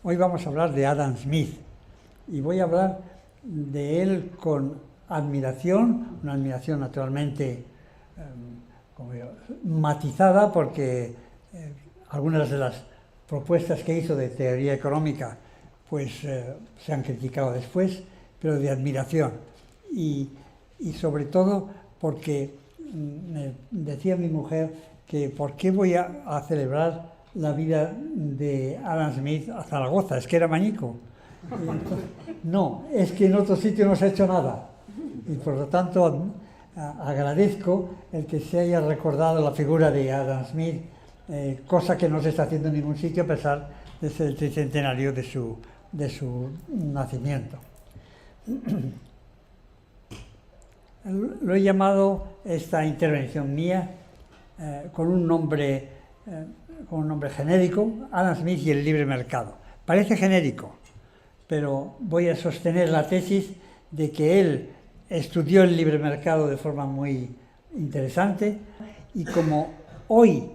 Hoy vamos a hablar de Adam Smith y voy a hablar de él con admiración, una admiración naturalmente matizada porque algunas de las propuestas que hizo de teoría económica pues se han criticado después, pero de admiración y sobre todo porque me decía mi mujer que por qué voy a celebrar la vida de Adam Smith a Zaragoza, es que era mañico. Entonces, no, es que en otro sitio no se ha hecho nada. Y por lo tanto agradezco el que se haya recordado la figura de Adam Smith, cosa que no se está haciendo en ningún sitio a pesar de ser el tricentenario de su nacimiento. Lo he llamado esta intervención mía con un nombre genérico, Adam Smith y el libre mercado. Parece genérico, pero voy a sostener la tesis de que él estudió el libre mercado de forma muy interesante y como hoy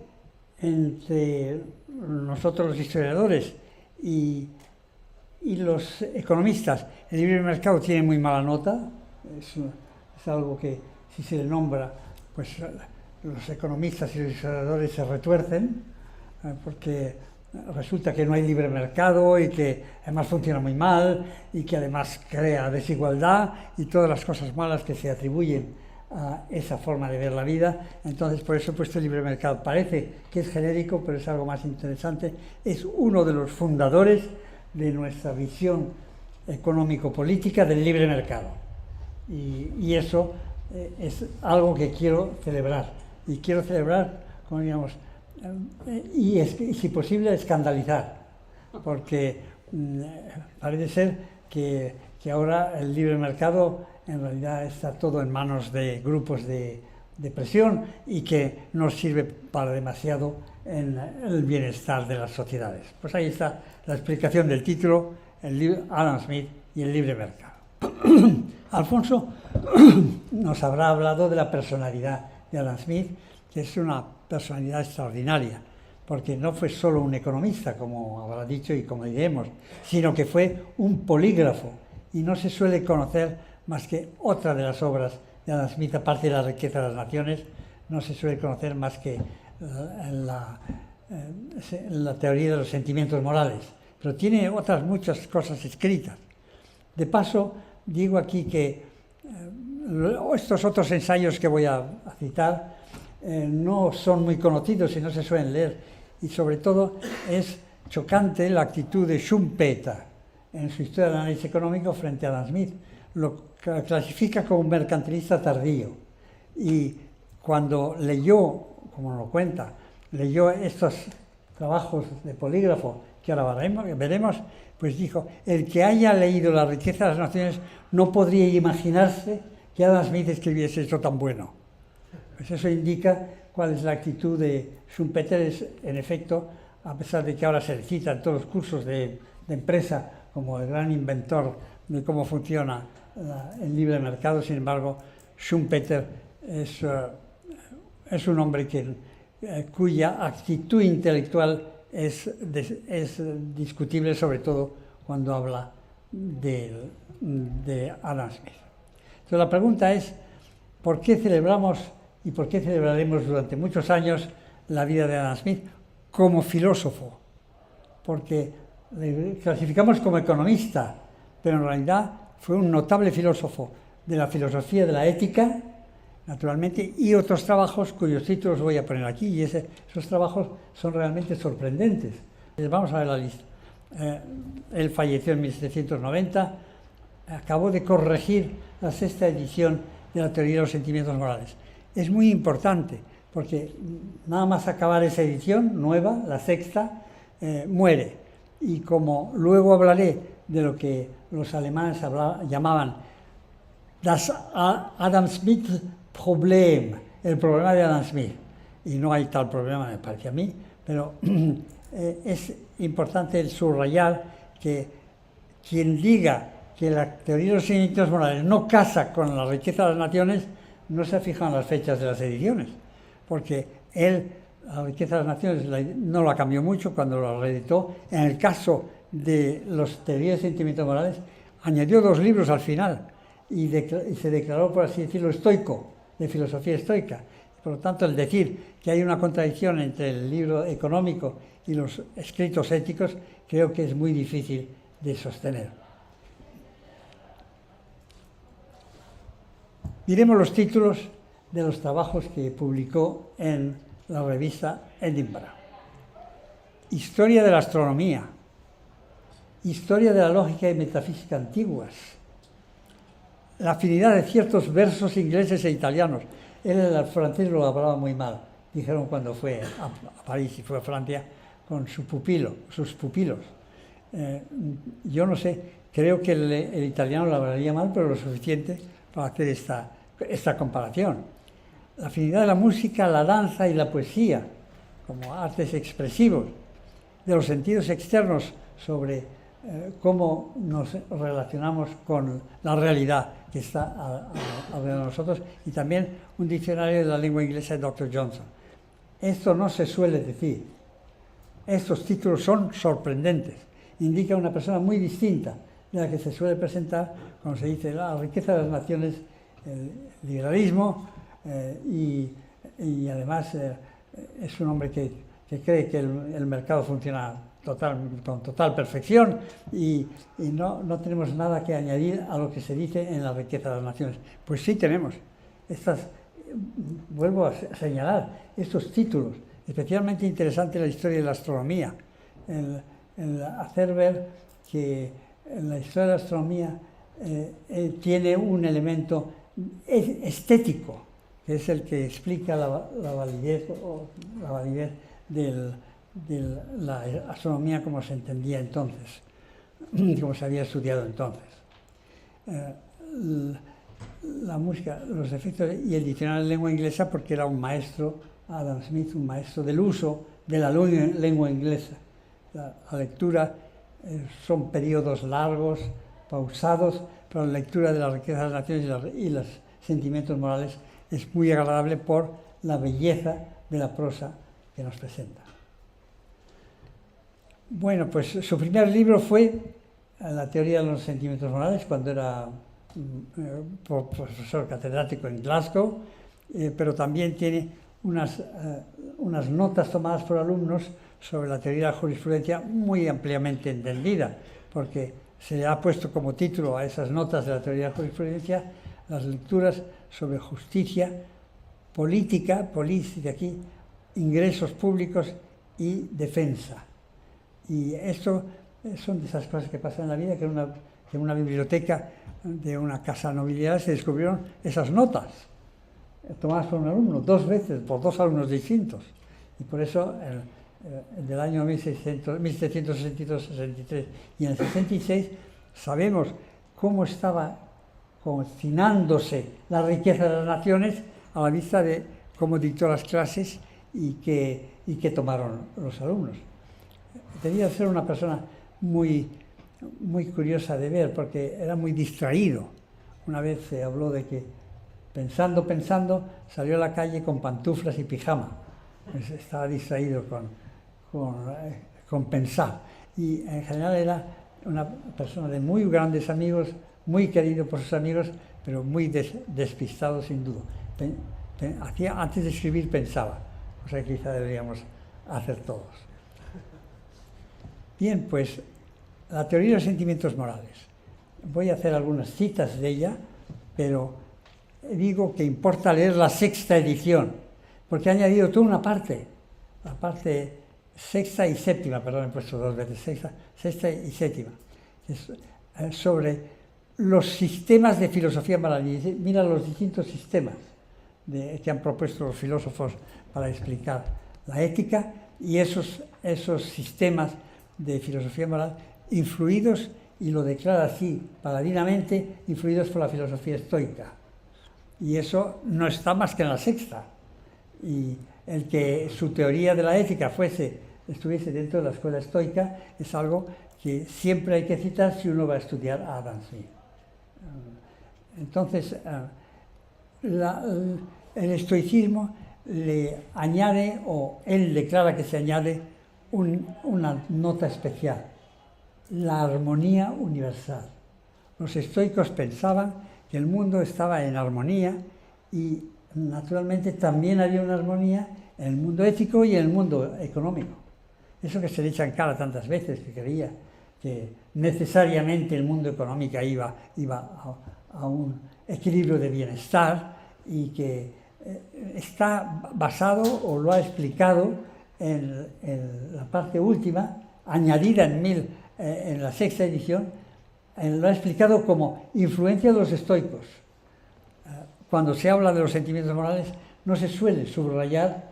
entre nosotros los historiadores y los economistas el libre mercado tiene muy mala nota, es algo que si se le nombra pues los economistas y los historiadores se retuercen porque resulta que no hay libre mercado y que además funciona muy mal y que además crea desigualdad y todas las cosas malas que se atribuyen a esa forma de ver la vida. Entonces por eso he puesto el libre mercado. Parece que es genérico, pero es algo más interesante. Es uno de los fundadores de nuestra visión económico-política del libre mercado. Y eso es algo que quiero celebrar. Y quiero celebrar, como digamos, y si posible escandalizar, porque parece ser que ahora el libre mercado en realidad está todo en manos de grupos de presión y que no sirve para demasiado en el bienestar de las sociedades. Pues ahí está la explicación del título, Adam Smith y el libre mercado. Alfonso nos habrá hablado de la personalidad de Adam Smith, que es una personalidad extraordinaria, porque no fue solo un economista, como habrá dicho y como diremos, sino que fue un polígrafo, y no se suele conocer más que otra de las obras de Adam Smith, aparte de La riqueza de las naciones, no se suele conocer más que la teoría de los sentimientos morales, pero tiene otras muchas cosas escritas. De paso, digo aquí que estos otros ensayos que voy a citar no son muy conocidos y no se suelen leer, y sobre todo es chocante la actitud de Schumpeter en su historia del análisis económico frente a Adam Smith. Lo clasifica como un mercantilista tardío, y cuando leyó, como nos lo cuenta, leyó estos trabajos de polígrafo que ahora veremos, pues dijo, el que haya leído La riqueza de las naciones no podría imaginarse que Adam Smith escribiese esto tan bueno. Pues eso indica cuál es la actitud de Schumpeter. En efecto, a pesar de que ahora se le cita en todos los cursos de empresa como el gran inventor de cómo funciona el libre mercado, sin embargo, Schumpeter es un hombre cuya actitud intelectual es discutible, sobre todo cuando habla de Adam Smith. Entonces la pregunta es, ¿por qué celebramos y por qué celebraremos durante muchos años la vida de Adam Smith como filósofo? Porque le clasificamos como economista, pero en realidad fue un notable filósofo de la filosofía de la ética, naturalmente, y otros trabajos cuyos títulos voy a poner aquí, y esos trabajos son realmente sorprendentes. Vamos a ver la lista. Él falleció en 1790, acabó de corregir la 6ª edición de la teoría de los sentimientos morales. Es muy importante, porque nada más acabar esa edición nueva, la 6ª, muere. Y como luego hablaré de lo que los alemanes llamaban das Adam Smith Problem, el problema de Adam Smith, y no hay tal problema, me parece a mí, pero es importante el subrayar que quien diga que la teoría de los sentimientos morales no casa con La riqueza de las naciones no se fijan las fechas de las ediciones, porque él La riqueza de las naciones no la cambió mucho cuando la reeditó. En el caso de las teorías de sentimientos morales, añadió 2 libros al final y se declaró, por así decirlo, estoico, de filosofía estoica. Por lo tanto, el decir que hay una contradicción entre el libro económico y los escritos éticos, creo que es muy difícil de sostener. Diremos los títulos de los trabajos que publicó en la revista Edinburgh. Historia de la astronomía, historia de la lógica y metafísica antiguas, la afinidad de ciertos versos ingleses e italianos. Él, el francés, lo hablaba muy mal, dijeron cuando fue a París y fue a Francia con sus pupilos. Yo no sé, creo que el italiano lo hablaría mal, pero lo suficiente para hacer esta comparación. La afinidad de la música, la danza y la poesía como artes expresivos, de los sentidos externos sobre cómo nos relacionamos con la realidad que está alrededor de nosotros, y también un diccionario de la lengua inglesa de Dr. Johnson. Esto no se suele decir. Estos títulos son sorprendentes. Indica una persona muy distinta de la que se suele presentar cuando se dice la riqueza de las naciones, el liberalismo, y además es un hombre que cree que el mercado funciona con total perfección y no tenemos nada que añadir a lo que se dice en la riqueza de las naciones. Pues sí tenemos. Vuelvo a señalar estos títulos, especialmente interesante la historia de la astronomía, el hacer ver que la historia de la astronomía tiene un elemento estético, que es el que explica la validez de la astronomía como se entendía entonces, como se había estudiado entonces. La música, los efectos y el diccionario de lengua inglesa, porque era un maestro, Adam Smith, un maestro del uso de la lengua inglesa. La lectura son periodos largos, pausados, pero la lectura de la riqueza de las naciones y los sentimientos morales es muy agradable por la belleza de la prosa que nos presenta. Bueno, pues su primer libro fue La teoría de los sentimientos morales, cuando era profesor catedrático en Glasgow, pero también tiene unas notas tomadas por alumnos sobre la teoría de la jurisprudencia muy ampliamente entendida, porque se le ha puesto como título a esas notas de la teoría de la jurisprudencia las lecturas sobre justicia, política, de aquí, ingresos públicos y defensa. Y esto son de esas cosas que pasan en la vida, que en una biblioteca de una casa nobiliaria se descubrieron esas notas tomadas por un alumno, 2 veces, por 2 alumnos distintos. Y por eso, del año 1762-63 y en el 66, sabemos cómo estaba cocinándose la riqueza de las naciones a la vista de cómo dictó las clases y qué tomaron los alumnos. Debía ser una persona muy curiosa de ver, porque era muy distraído. Una vez se habló de que pensando, salió a la calle con pantuflas y pijama. Pues estaba distraído con pensar. Y en general era una persona de muy grandes amigos, muy querido por sus amigos, pero muy despistado sin duda. Antes de escribir pensaba, cosa que quizá deberíamos hacer todos. Bien, pues la teoría de los sentimientos morales. Voy a hacer algunas citas de ella, pero digo que importa leer la 6ª edición, porque ha añadido toda una parte, la parte 6ª y 7ª, perdón, he puesto 2 veces, 6ª y 7ª, es sobre los sistemas de filosofía moral. Mira los distintos sistemas que han propuesto los filósofos para explicar la ética, y esos sistemas de filosofía moral influidos, y lo declara así paladinamente, influidos por la filosofía estoica. Y eso no está más que en la 6ª. Y el que su teoría de la ética estuviese dentro de la escuela estoica es algo que siempre hay que citar si uno va a estudiar a Adam Smith. Entonces, el estoicismo le añade, o él declara que se añade, una nota especial, la armonía universal. Los estoicos pensaban que el mundo estaba en armonía y naturalmente también había una armonía en el mundo ético y en el mundo económico. Eso que se le echa en cara tantas veces, que creía que necesariamente el mundo económico iba a un equilibrio de bienestar y que está basado o lo ha explicado en la parte última, añadida en la sexta edición, lo ha explicado como influencia de los estoicos. Cuando se habla de los sentimientos morales no se suele subrayar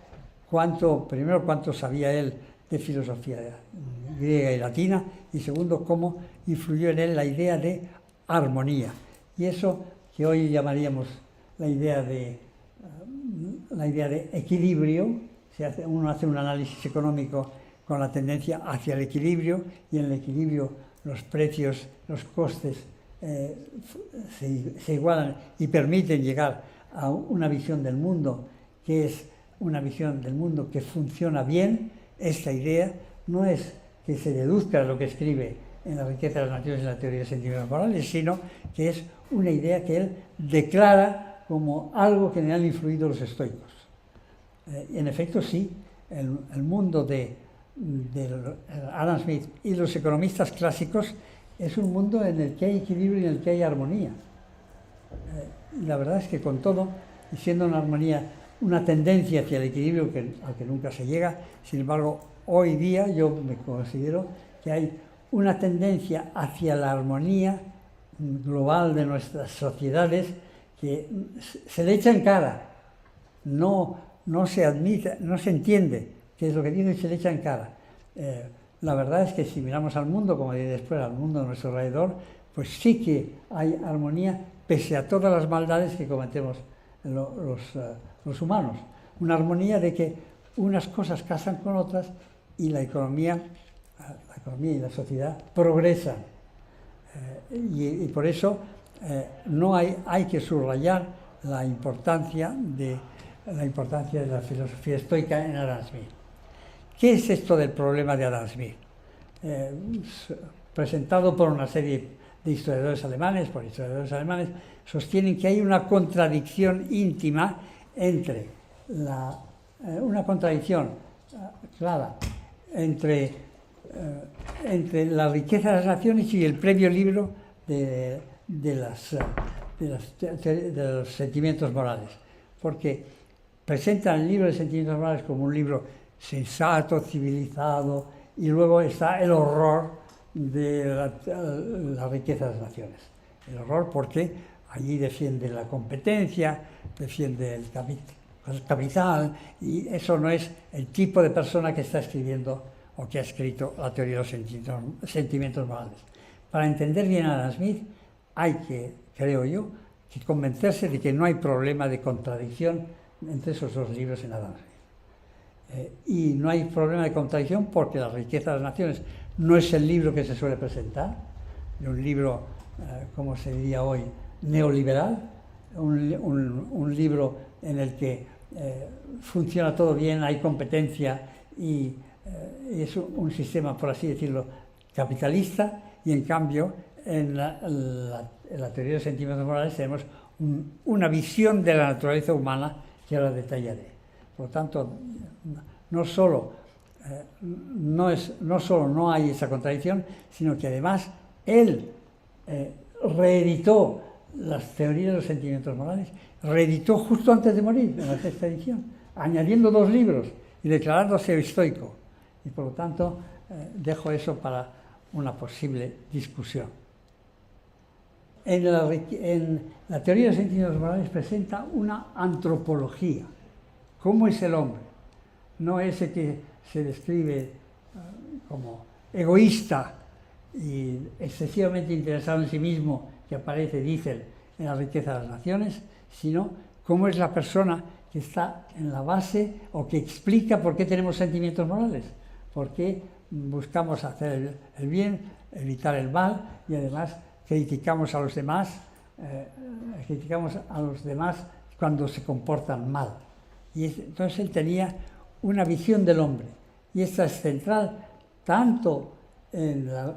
primero cuánto sabía él de filosofía griega y latina, y segundo cómo influyó en él la idea de armonía. Y eso que hoy llamaríamos la idea de equilibrio, uno hace un análisis económico con la tendencia hacia el equilibrio, y en el equilibrio los precios, los costes se igualan y permiten llegar a una visión del mundo que es una visión del mundo que funciona bien. Esta idea no es que se deduzca de lo que escribe en La riqueza de las naciones y la teoría de sentimientos morales, sino que es una idea que él declara como algo que le han influido los estoicos. En efecto, sí, el mundo de Adam Smith y los economistas clásicos es un mundo en el que hay equilibrio y en el que hay armonía. La verdad es que con todo, y siendo una armonía, una tendencia hacia el equilibrio al que nunca se llega, sin embargo, hoy día yo me considero que hay una tendencia hacia la armonía global de nuestras sociedades que se le echa en cara, no se admite, no se entiende qué es lo que dice y se le echa en cara. La verdad es que si miramos al mundo, como diré después, al mundo a nuestro alrededor, pues sí que hay armonía pese a todas las maldades que cometemos los humanos. Una armonía de que unas cosas casan con otras y la economía y la sociedad progresan. Y por eso no hay que subrayar la importancia de la filosofía estoica en Adam Smith. ¿Qué es esto del problema de Adam Smith? Presentado por una serie de historiadores alemanes, sostienen que hay una contradicción íntima entre una contradicción clara entre la riqueza de las naciones y el previo libro de los sentimientos morales, porque presentan el libro de sentimientos morales como un libro sensato, civilizado, y luego está el horror de la riqueza de las naciones. El horror porque allí defiende la competencia, defiende el capital, y eso no es el tipo de persona que está escribiendo o que ha escrito la teoría de los sentimientos morales. Para entender bien a Adam Smith hay que, creo yo, que convencerse de que no hay problema de contradicción entre esos dos libros en Adam Smith. Y no hay problema de contradicción porque La riqueza de las naciones no es el libro que se suele presentar, un libro, como se diría hoy, neoliberal, un libro en el que funciona todo bien, hay competencia y es un sistema, por así decirlo, capitalista, y en cambio en la teoría de los sentimientos morales tenemos una visión de la naturaleza humana que ahora detallaré. Por lo tanto, no solo no hay esa contradicción, sino que además él reeditó las teorías de los sentimientos morales, reeditó justo antes de morir, en la sexta edición, añadiendo 2 libros y declarándose estoico. Y por lo tanto, dejo eso para una posible discusión. En la teoría de los sentimientos morales presenta una antropología. ¿Cómo es el hombre? No ese que se describe como egoísta y excesivamente interesado en sí mismo, que aparece, dicen, en La riqueza de las naciones, sino cómo es la persona que está en la base o que explica por qué tenemos sentimientos morales, por qué buscamos hacer el bien, evitar el mal, y además criticamos a los demás cuando se comportan mal. Y entonces él tenía una visión del hombre, y esta es central tanto en la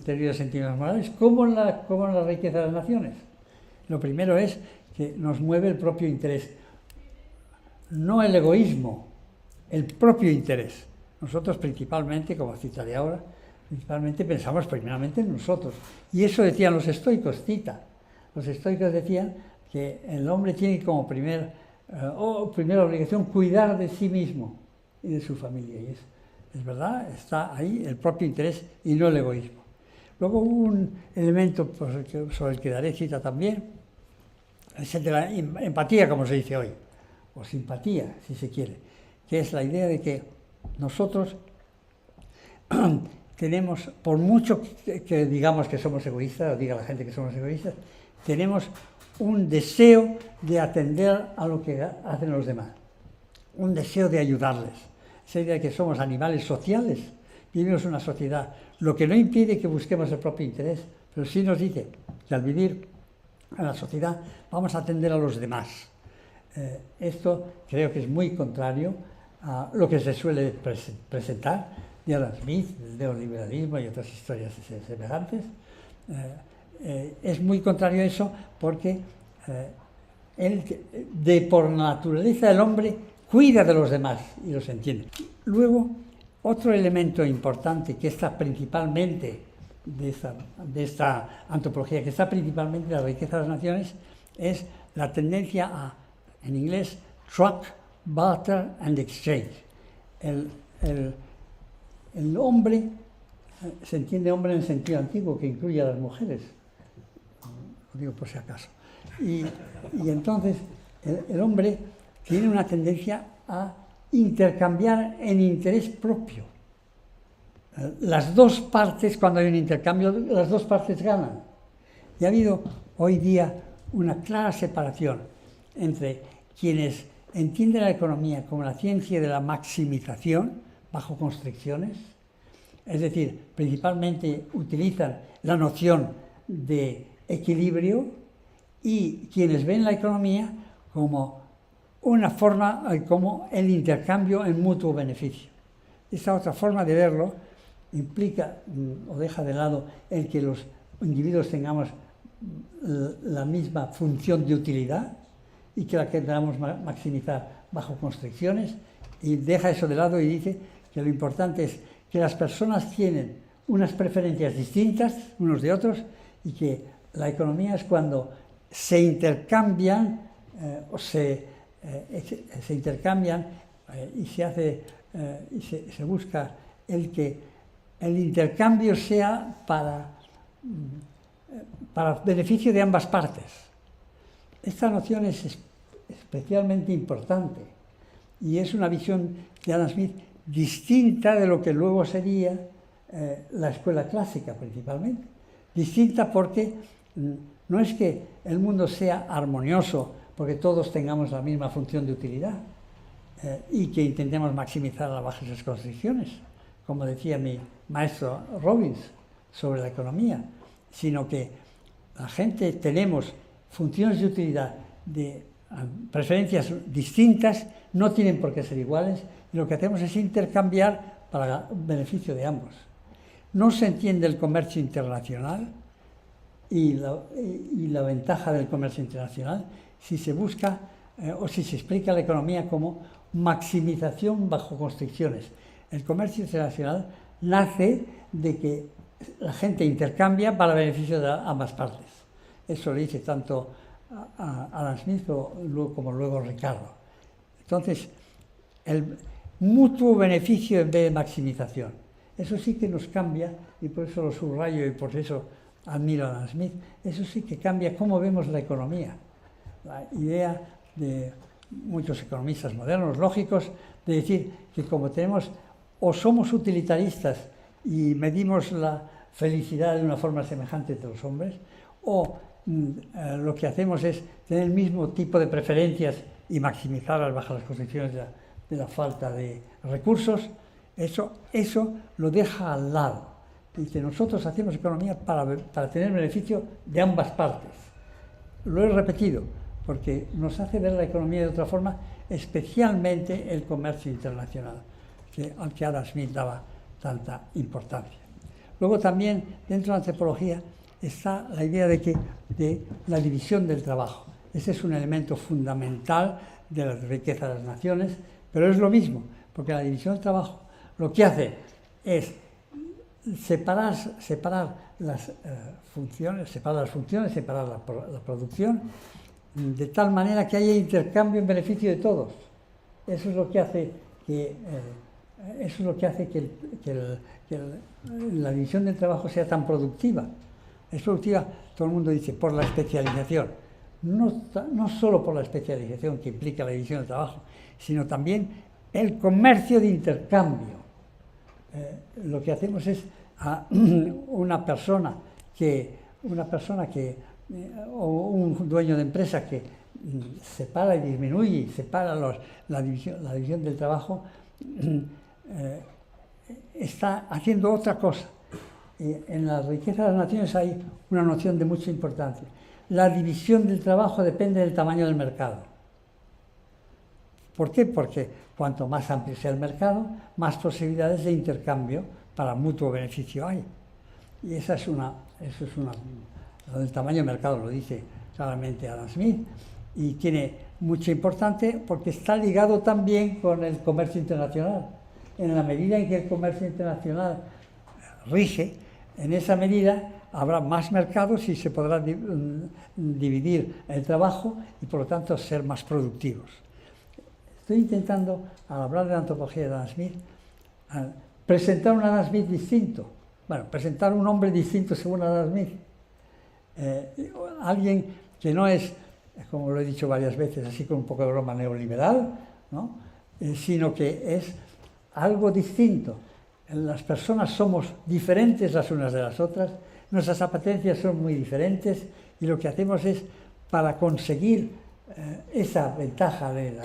teoría de sentimientos morales como en la riqueza de las naciones. Lo primero es que nos mueve el propio interés, no el egoísmo, el propio interés. Nosotros principalmente, como citaré ahora, principalmente pensamos primeramente en nosotros. Y eso decían los estoicos, cita. Los estoicos decían que el hombre tiene como primera obligación cuidar de sí mismo y de su familia. Y es verdad, está ahí el propio interés y no el egoísmo. Luego un elemento sobre el que daré cita también, es el de la empatía, como se dice hoy, o simpatía, si se quiere, que es la idea de que nosotros tenemos, por mucho que digamos que somos egoístas, o diga la gente que somos egoístas, tenemos un deseo de atender a lo que hacen los demás, un deseo de ayudarles. Esa idea de que somos animales sociales, vivimos en una sociedad, lo que no impide que busquemos el propio interés, pero sí nos dice que al vivir en la sociedad vamos a atender a los demás. Esto creo que es muy contrario a lo que se suele presentar de Adam Smith, del neoliberalismo y otras historias semejantes. Es muy contrario a eso porque por naturaleza el hombre cuida de los demás y los entiende. Luego, otro elemento importante que está principalmente de esta antropología, que está principalmente en la riqueza de las naciones, es la tendencia a, en inglés, truck, barter and exchange. El hombre, se entiende hombre en el sentido antiguo, que incluye a las mujeres, lo digo por si acaso. Y entonces el hombre tiene una tendencia a intercambiar en interés propio. Las dos partes, cuando hay un intercambio, las dos partes ganan. Y ha habido hoy día una clara separación entre quienes entienden la economía como la ciencia de la maximización bajo constricciones, es decir, principalmente utilizan la noción de equilibrio, y quienes ven la economía como una forma, como el intercambio en mutuo beneficio. Esta otra forma de verlo implica o deja de lado el que los individuos tengamos la misma función de utilidad y que la queramos maximizar bajo constricciones, y deja eso de lado y dice que lo importante es que las personas tienen unas preferencias distintas unos de otros y que la economía es cuando se intercambian y se hace y se busca el que el intercambio sea para beneficio de ambas partes. Esta noción es especialmente importante y es una visión de Adam Smith distinta de lo que luego sería la escuela clásica principalmente. Distinta porque no es que el mundo sea armonioso porque todos tengamos la misma función de utilidad y que intentemos maximizar las bajas constricciones, como decía mi maestro Robbins sobre la economía, sino que la gente tenemos funciones de utilidad de preferencias distintas, no tienen por qué ser iguales, y lo que hacemos es intercambiar para beneficio de ambos. No se entiende el comercio internacional y la ventaja del comercio internacional si se busca o si se explica la economía como maximización bajo constricciones. El comercio internacional nace de que la gente intercambia para beneficio de ambas partes. Eso lo dice tanto a Adam Smith como luego Ricardo. Entonces, el mutuo beneficio en vez de maximización. Eso sí que nos cambia, y por eso lo subrayo y por eso admiro a Adam Smith, eso sí que cambia cómo vemos la economía. La idea de muchos economistas modernos, lógicos, de decir que como tenemos o somos utilitaristas y medimos la felicidad de una forma semejante entre los hombres, o lo que hacemos es tener el mismo tipo de preferencias y maximizarlas bajo las condiciones de la falta de recursos, eso lo deja al lado. Dice, nosotros hacemos economía para tener beneficio de ambas partes. Lo he repetido, porque nos hace ver la economía de otra forma, especialmente el comercio internacional, al que Adam Smith daba tanta importancia. Luego también, dentro de la antropología, está la idea de la división del trabajo. Ese es un elemento fundamental de la riqueza de las naciones, pero es lo mismo, porque la división del trabajo lo que hace es separar las funciones, separar la producción, de tal manera que haya intercambio en beneficio de todos. Eso es lo que hace que la división del trabajo sea tan productiva. Es productiva, todo el mundo dice, por la especialización. No solo por la especialización que implica la división del trabajo, sino también el comercio de intercambio. Lo que hacemos es a una persona o un dueño de empresa que separa y disminuye y separa la división del trabajo, está haciendo otra cosa. En la riqueza de las naciones hay una noción de mucha importancia. La división del trabajo depende del tamaño del mercado. ¿Por qué? Porque cuanto más amplio sea el mercado, más posibilidades de intercambio para mutuo beneficio hay. Y eso es lo del tamaño del mercado lo dice claramente Adam Smith, y tiene mucha importancia porque está ligado también con el comercio internacional. En la medida en que el comercio internacional rige, en esa medida habrá más mercados y se podrá dividir el trabajo y por lo tanto ser más productivos. Estoy intentando, al hablar de la antropología de Adam Smith, presentar un Adam Smith distinto. Bueno, presentar un hombre distinto según Adam Smith. Alguien que no es, como lo he dicho varias veces, así con un poco de broma, neoliberal, ¿no? Sino que es algo distinto. Las personas somos diferentes las unas de las otras, nuestras apetencias son muy diferentes y lo que hacemos es, para conseguir esa ventaja del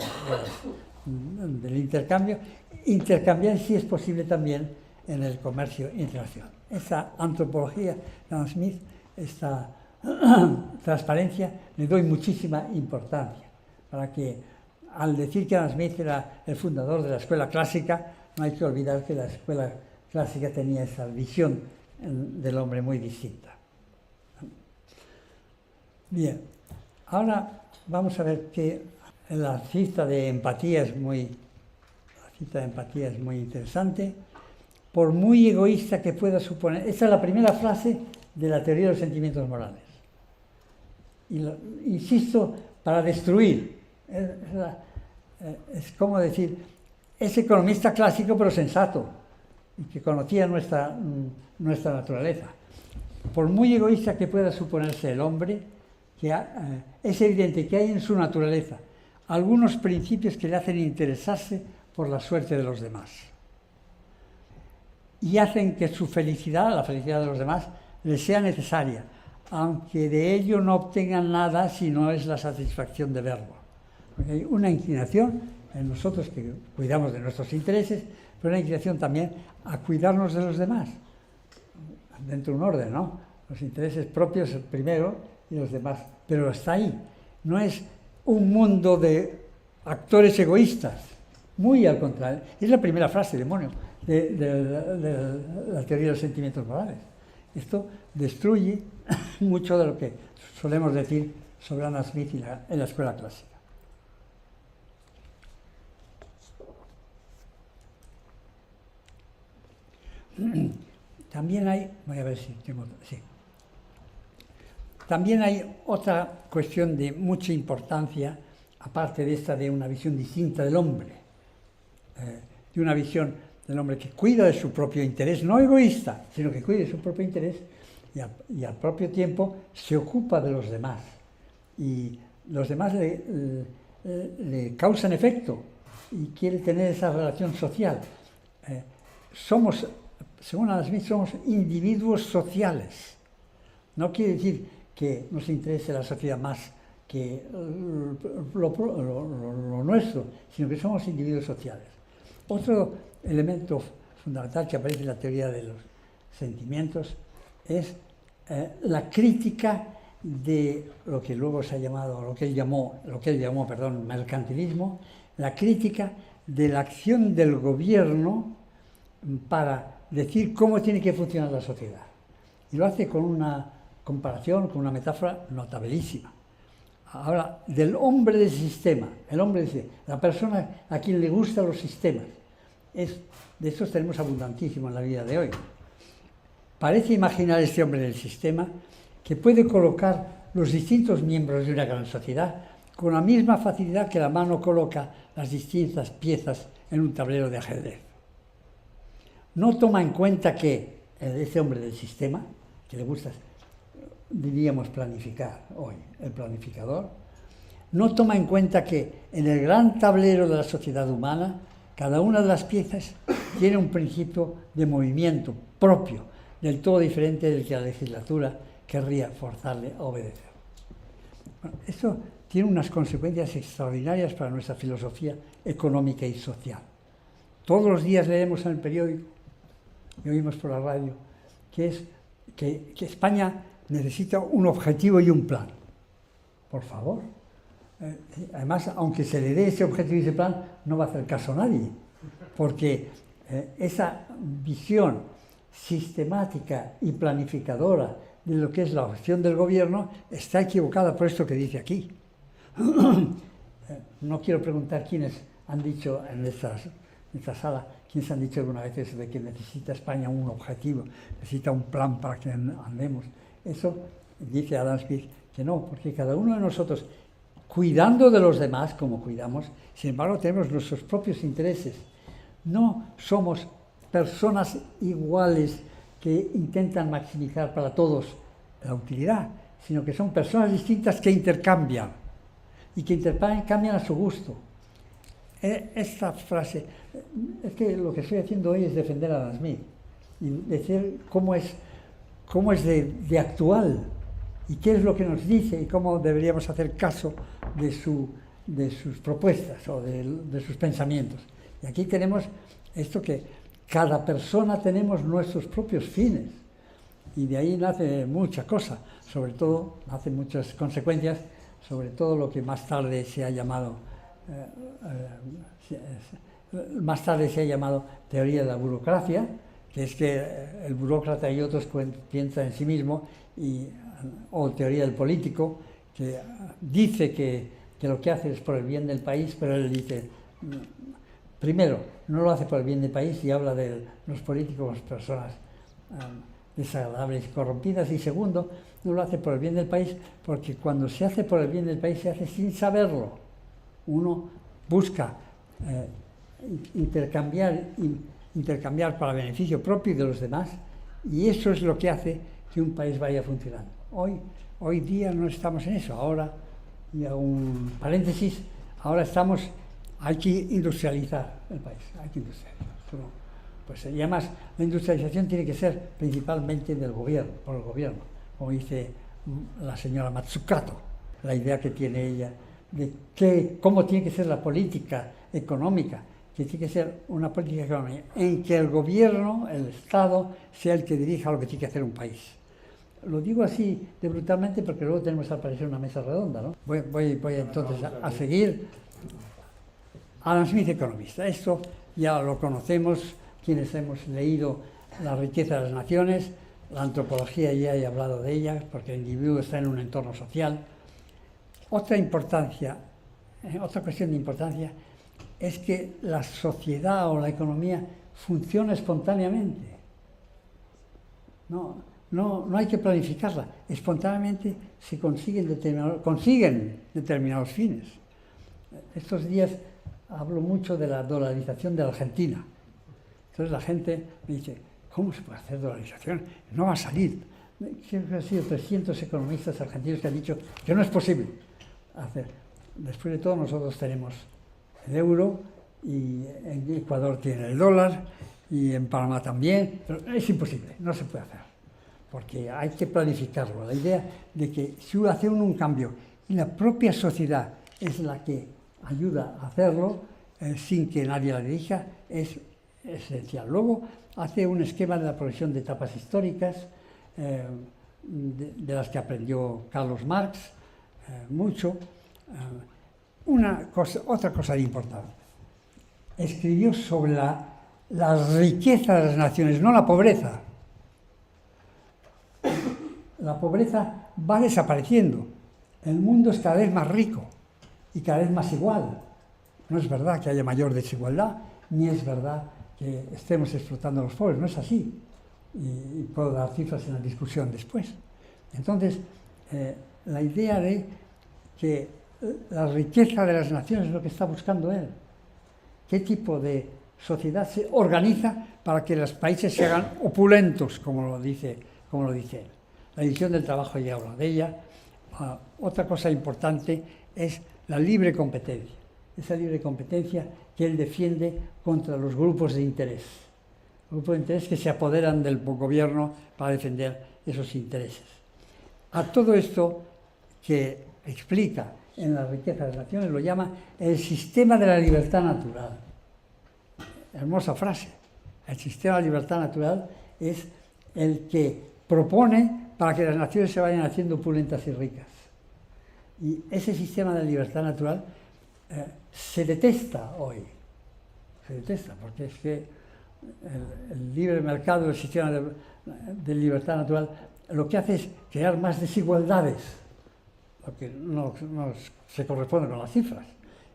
intercambio, intercambiar si es posible también en el comercio internacional. Esa antropología de Adam Smith, esta transparencia, le doy muchísima importancia, para que al decir que Adam Smith era el fundador de la escuela clásica, no hay que olvidar que la escuela clásica tenía esa visión del hombre muy distinta. Bien, ahora vamos a ver que la cita de empatía es muy interesante. Por muy egoísta que pueda suponer, esta es la primera frase de la teoría de los sentimientos morales. Y insisto, para destruir. Es como decir, es economista clásico pero sensato, y que conocía nuestra naturaleza. Por muy egoísta que pueda suponerse el hombre, es evidente que hay en su naturaleza algunos principios que le hacen interesarse por la suerte de los demás. Y hacen que su felicidad, la felicidad de los demás, les sea necesaria, aunque de ello no obtengan nada si no es la satisfacción de verlo. Porque hay una inclinación en nosotros que cuidamos de nuestros intereses, pero una inclinación también a cuidarnos de los demás, dentro de un orden, ¿no? Los intereses propios primero y los demás, pero está ahí. No es un mundo de actores egoístas, muy al contrario. Es la primera frase, demonio, de la teoría de los sentimientos morales. Esto destruye mucho de lo que solemos decir sobre Adam Smith en la escuela clásica. También hay, voy a ver si tengo, sí. También hay otra cuestión de mucha importancia, aparte de esta de una visión distinta del hombre, de una visión del hombre que cuida de su propio interés, no egoísta, sino que cuida de su propio interés y al propio tiempo se ocupa de los demás. Y los demás le causan efecto y quiere tener esa relación social. Según Adam Smith, somos individuos sociales. No quiere decir que nos interese la sociedad más que lo nuestro, sino que somos individuos sociales. Otro elemento fundamental que aparece en la teoría de los sentimientos es la crítica de lo que luego se ha llamado, lo que él llamó, mercantilismo, la crítica de la acción del gobierno para decir cómo tiene que funcionar la sociedad. Y lo hace con una comparación, con una metáfora notabilísima. Habla del hombre del sistema, la persona a quien le gustan los sistemas. De esos tenemos abundantísimo en la vida de hoy. Parece imaginar este hombre del sistema que puede colocar los distintos miembros de una gran sociedad con la misma facilidad que la mano coloca las distintas piezas en un tablero de ajedrez. No toma en cuenta que ese hombre del sistema, que le gusta, diríamos, planificar hoy, el planificador, no toma en cuenta que en el gran tablero de la sociedad humana, cada una de las piezas tiene un principio de movimiento propio, del todo diferente del que la legislatura querría forzarle a obedecer. Bueno, esto tiene unas consecuencias extraordinarias para nuestra filosofía económica y social. Todos los días leemos en el periódico y oímos por la radio que España necesita un objetivo y un plan. Por favor. Además, aunque se le dé ese objetivo y ese plan, no va a hacer caso a nadie, porque esa visión sistemática y planificadora de lo que es la acción del gobierno está equivocada por esto que dice aquí. No quiero preguntar quiénes han dicho en esta sala, quiénes han dicho alguna vez eso de que necesita España un objetivo, necesita un plan para que andemos. Eso dice Adam Smith que no, porque cada uno de nosotros, cuidando de los demás como cuidamos, sin embargo tenemos nuestros propios intereses. No somos personas iguales que intentan maximizar para todos la utilidad, sino que son personas distintas que intercambian y que intercambian a su gusto. Esta frase, es que lo que estoy haciendo hoy es defender a Adam Smith y decir cómo es de actual y qué es lo que nos dice y cómo deberíamos hacer caso de sus propuestas o de sus pensamientos. Y aquí tenemos esto que cada persona tenemos nuestros propios fines y de ahí nace mucha cosa, sobre todo nace muchas consecuencias, sobre todo lo que más tarde se ha llamado teoría de la burocracia, que es que el burócrata y otros piensan en sí mismo, o teoría del político, que dice que lo que hace es por el bien del país, pero él dice, primero, no lo hace por el bien del país y habla de los políticos como personas desagradables y corrompidas, y segundo, no lo hace por el bien del país porque cuando se hace por el bien del país se hace sin saberlo. Uno busca intercambiar para beneficio propio y de los demás, y eso es lo que hace que un país vaya funcionando. Hoy día no estamos en eso. Ahora, y hago un paréntesis, hay que industrializar el país, hay que industrializar. Pues, y además, la industrialización tiene que ser principalmente del gobierno, por el gobierno, como dice la señora Matsukato, la idea que tiene ella de cómo tiene que ser la política económica, que tiene que ser una política económica en que el gobierno, el Estado, sea el que dirija lo que tiene que hacer un país. Lo digo así de brutalmente porque luego tenemos al parecer una mesa redonda, ¿no? Voy entonces a seguir. Adam Smith, economista. Esto ya lo conocemos quienes hemos leído La riqueza de las naciones. La antropología ya he hablado de ella, porque el individuo está en un entorno social. Otra cuestión de importancia es que la sociedad o la economía funciona espontáneamente. No hay que planificarla. Espontáneamente se consiguen determinados fines. Estos días hablo mucho de la dolarización de la Argentina. Entonces la gente me dice, ¿cómo se puede hacer dolarización? No va a salir. Siempre han sido 300 economistas argentinos que han dicho que no es posible hacer. Después de todo, nosotros tenemos el euro y en Ecuador tiene el dólar y en Panamá también, pero es imposible, no se puede hacer, porque hay que planificarlo. La idea de que si hace un cambio y la propia sociedad es la que ayuda a hacerlo sin que nadie la dirija es esencial. Luego hace un esquema de la progresión de etapas históricas de las que aprendió Carlos Marx mucho. Otra cosa importante, escribió sobre la la riqueza de las naciones, no la pobreza. La pobreza va desapareciendo. El mundo es cada vez más rico y cada vez más igual. No es verdad que haya mayor desigualdad, ni es verdad que estemos explotando a los pobres, no es así. Y puedo dar cifras en la discusión después. Entonces, la idea de que la riqueza de las naciones es lo que está buscando él. ¿Qué tipo de sociedad se organiza para que los países se hagan opulentos, como lo dice él? La división del trabajo ya habla de ella. Otra cosa importante es la libre competencia. Esa libre competencia que él defiende contra los grupos de interés. Grupos de interés que se apoderan del gobierno para defender esos intereses. A todo esto que explica en la riqueza de las naciones lo llama el sistema de la libertad natural. Hermosa frase. El sistema de la libertad natural es el que propone para que las naciones se vayan haciendo opulentas y ricas. Y ese sistema de libertad natural se detesta hoy. Se detesta porque es que el libre mercado, el sistema de libertad natural, lo que hace es crear más desigualdades, lo que no se corresponde con las cifras.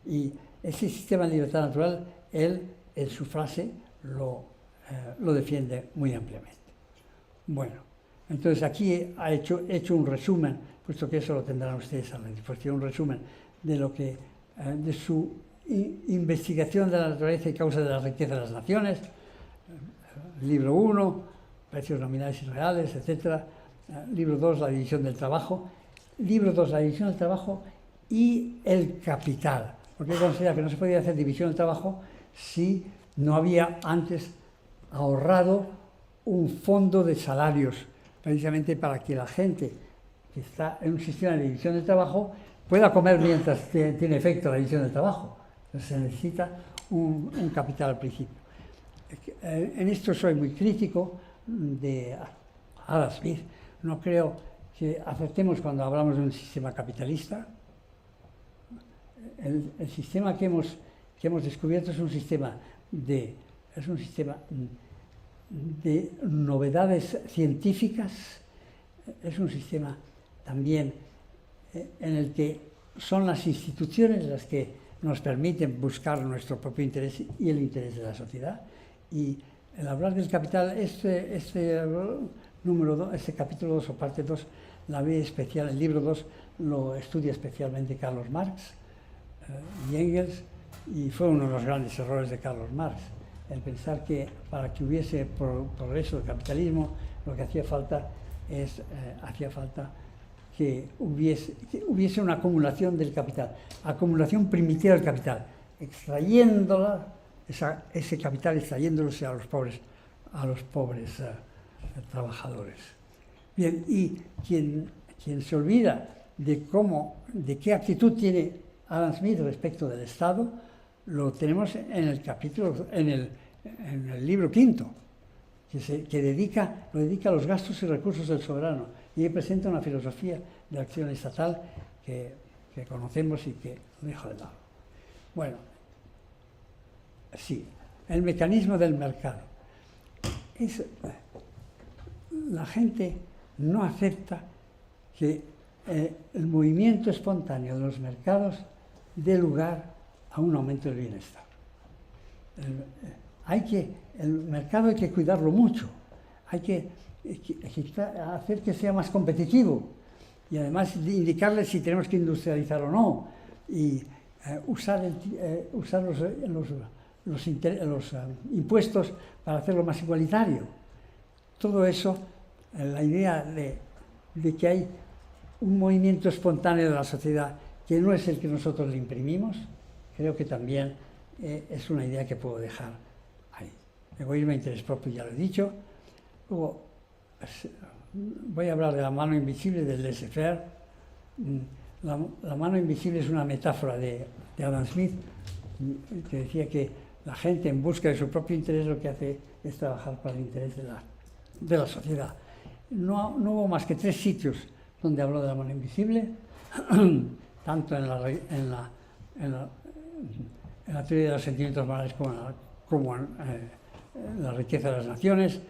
Y ese sistema de libertad natural, él en su frase lo defiende muy ampliamente. Bueno, entonces aquí he hecho un resumen, puesto que eso lo tendrán ustedes a la disposición, un resumen de lo que de su investigación de la naturaleza y causa de la riqueza de las naciones, libro 1, precios nominales y reales, etc. Libro 2, la división del trabajo. Libro 2, la división del trabajo y el capital. Porque él considera que no se podía hacer división del trabajo si no había antes ahorrado un fondo de salarios, precisamente para que la gente que está en un sistema de división del trabajo pueda comer mientras tiene efecto la división del trabajo. Entonces se necesita un capital al principio. En esto soy muy crítico de Adam Smith. No creo que acertemos cuando hablamos de un sistema capitalista. El sistema que hemos descubierto es un sistema de novedades científicas, es un sistema también en el que son las instituciones las que nos permiten buscar nuestro propio interés y el interés de la sociedad. Y el hablar del capital, número 2, este capítulo 2 o parte 2, la ve especial, el libro 2 lo estudia especialmente Carlos Marx y Engels, y fue uno de los grandes errores de Carlos Marx, el pensar que para que hubiese progreso del capitalismo, lo que hacía falta que hubiese una acumulación del capital, acumulación primitiva del capital, extrayéndola, ese capital extrayéndose a los pobres trabajadores. Bien, y quien se olvida de qué actitud tiene Adam Smith respecto del Estado, lo tenemos en el libro quinto, que lo dedica a los gastos y recursos del soberano, y ahí presenta una filosofía de acción estatal que conocemos y que dejo de lado. Bueno, sí, el mecanismo del mercado. La gente no acepta que el movimiento espontáneo de los mercados dé lugar a un aumento del bienestar. El mercado hay que cuidarlo mucho, hay que hacer que sea más competitivo y además indicarle si tenemos que industrializar o no, y usar los impuestos para hacerlo más igualitario. Todo eso, la idea de que hay un movimiento espontáneo de la sociedad que no es el que nosotros le imprimimos, creo que también es una idea que puedo dejar ahí. Egoísmo e interés propio, ya lo he dicho. Luego, voy a hablar de la mano invisible, del laissez-faire. La mano invisible es una metáfora de Adam Smith, que decía que la gente en busca de su propio interés lo que hace es trabajar para el interés de la sociedad. No hubo más que 3 sitios donde habló de la mano invisible, tanto en la teoría de los sentimientos morales como la riqueza de las naciones,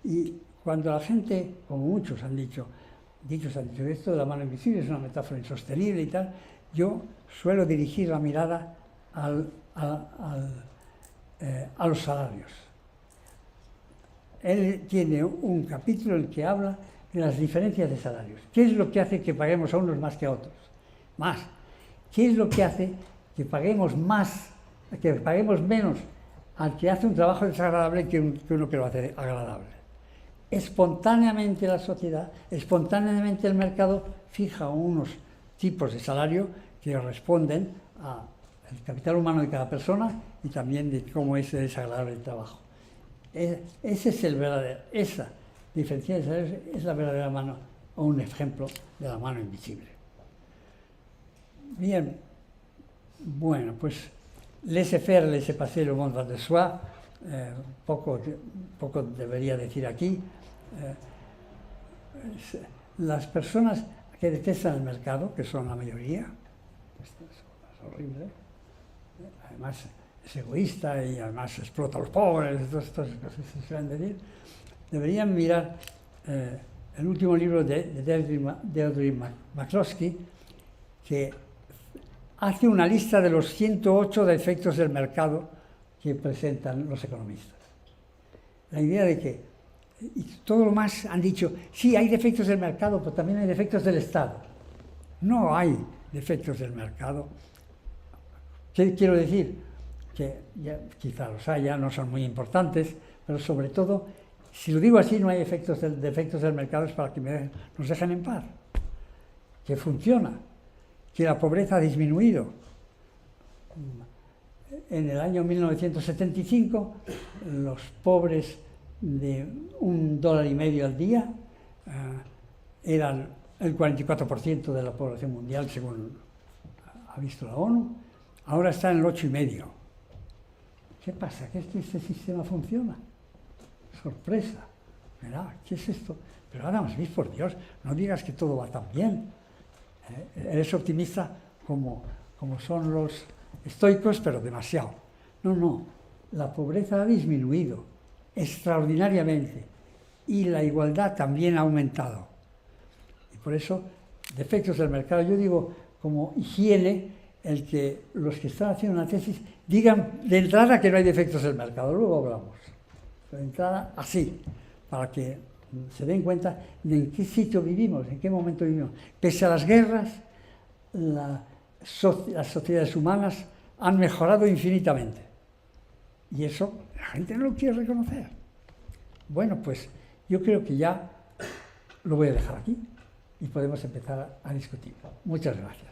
y cuando la gente, como muchos han dicho, esto de la mano invisible es una metáfora insostenible y tal, yo suelo dirigir la mirada a los salarios. Él tiene un capítulo en el que habla de las diferencias de salarios. ¿Qué es lo que hace que paguemos a unos más que a otros? Más. ¿Qué es lo que hace que paguemos menos al que hace un trabajo desagradable que uno que lo hace agradable? Espontáneamente la sociedad, espontáneamente el mercado fija unos tipos de salario que responden al capital humano de cada persona y también de cómo es desagradable el trabajo. Esa diferencia de salarios es la verdadera mano, o un ejemplo de la mano invisible. Bien, bueno, pues laissez-faire, laissez-passer, le monde va de soi, poco debería decir aquí. Las personas que detestan el mercado, que son la mayoría, esto es horrible, además es egoísta y además explota a los pobres, todas estas cosas que se suelen decir, deberían mirar el último libro de Deirdre McCloskey, que hace una lista de los 108 defectos del mercado que presentan los economistas. La idea de que, y todo lo más han dicho, sí, hay defectos del mercado, pero también hay defectos del Estado. No hay defectos del mercado. ¿Qué quiero decir? Que ya, quizá los haya, no son muy importantes, pero sobre todo, si lo digo así, no hay defectos del mercado, es para que nos dejen en paz. Que funciona, que la pobreza ha disminuido. En el año 1975, los pobres de $1,50 al día eran el 44% de la población mundial, según ha visto la ONU. Ahora está en el 8,5%. ¿Qué pasa? ¿Que este sistema funciona? Sorpresa. Mira, ¿qué es esto? Pero Adam Smith, por Dios, no digas que todo va tan bien. Eres optimista como son los estoicos, pero demasiado. No, la pobreza ha disminuido extraordinariamente y la igualdad también ha aumentado. Y por eso, defectos del mercado, yo digo como higiene, el que los que están haciendo una tesis digan de entrada que no hay defectos del mercado, luego hablamos. De entrada, así, para que se den cuenta de en qué sitio vivimos, en qué momento vivimos. Pese a las guerras, las sociedades humanas han mejorado infinitamente. Y eso la gente no lo quiere reconocer. Bueno, pues yo creo que ya lo voy a dejar aquí y podemos empezar a discutir. Muchas gracias.